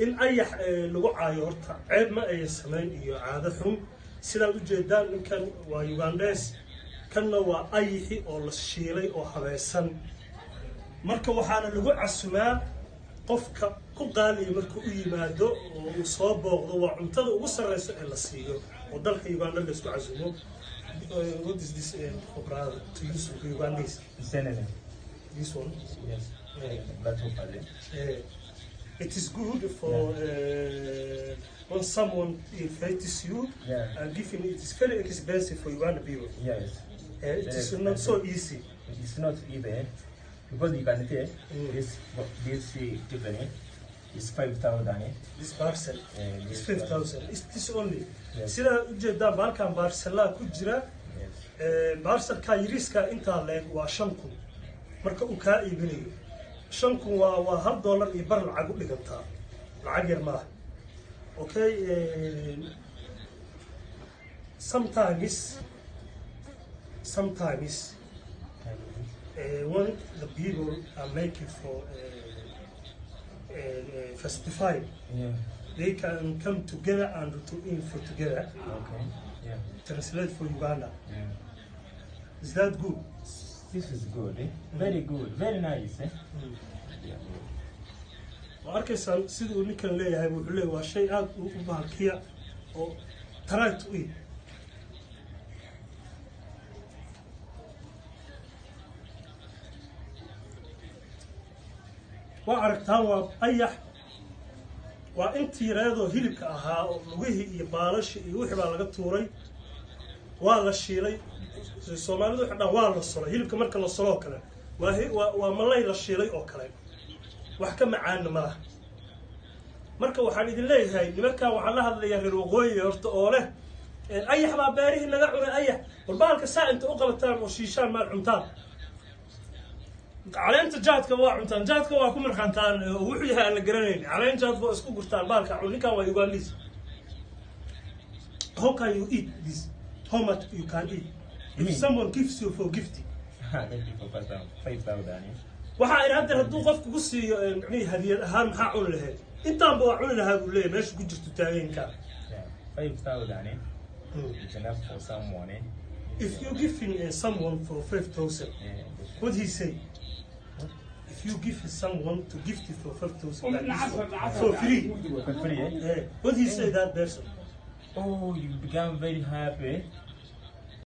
in ayax lagu caayo horta ceeb ma ay samayn iyo caado xun sidaad u jeedaan ninkan waa Ugandes kanna waa ayaxi oo la shiilay oo habaysan marka waxaana lagu casumaa qofka ku qaaliyo markuu u yimaado oo uu soo booqdo waa cuntada ugu sareysa ee la siiyo oo dalka Uganda la isku casumo. What is this for brother to use for Ugandese? This one? Yes. That's okay. It is good for when someone invites you and giving it is very expensive for Uganda people. Yes. It is not so easy. It's not even because you can say this company is 5,000. This parcel is 5,000. Is this only? Sida ujeedaan balkan parcel ku jira parcelka yiriska inta leeg waa 5,000 marka uu ka iibinayo 5,000 waa $1 iyo bar lacag u dhigantaa lacag yar ma okay. Sometimes when the people are making for festival, they can come together and to eat for together. Okay. Yeah. Translate for Uganda. Is that good? This is good. Very good. Very nice. Arkaysan sidoo ninkan leeyahay wuxuu leeyahay waa shay aad u baahiya oo try to eat. waa aragtaan waa ayax waa intii reedo hilibka ahaa oo lugihii iyo baalashi iyo wixii baa laga tuuray waa la shiilay Soomaalidu waxa dhan waa la solay hilibka marka la solo kale waa malay la shiilay oo kale wax ka macaan ma laha marka waxaan idin leeyahay nimanka waxaan la hadlayaa reer waqooyi horta oo leh ayax baa beerihi naga cunay ayax walbaalka saa inta u qabataan oo shiishaan ma cuntaan علينا جاتك واحد جاتك واكم الخنتان وحيها الجرانين علينا جاتك اسكو قرطان بالك عوني كان ويغاليس. How can you eat this? How much you can eat? If someone gives you for gifting. Maybe for 5,000. waxa ay hadda haduu qofku ku siiyo hadiyad ahaan maxaa cun lahayd intaan baa cun lahayd uu leeyahay meesha ku jirto taageenka 5,000 it's enough for someone. If you giving someone for 5,000 what he say? If you give someone to gift it for 5,000 for free, For free, what do you say that person? Oh, you become very happy.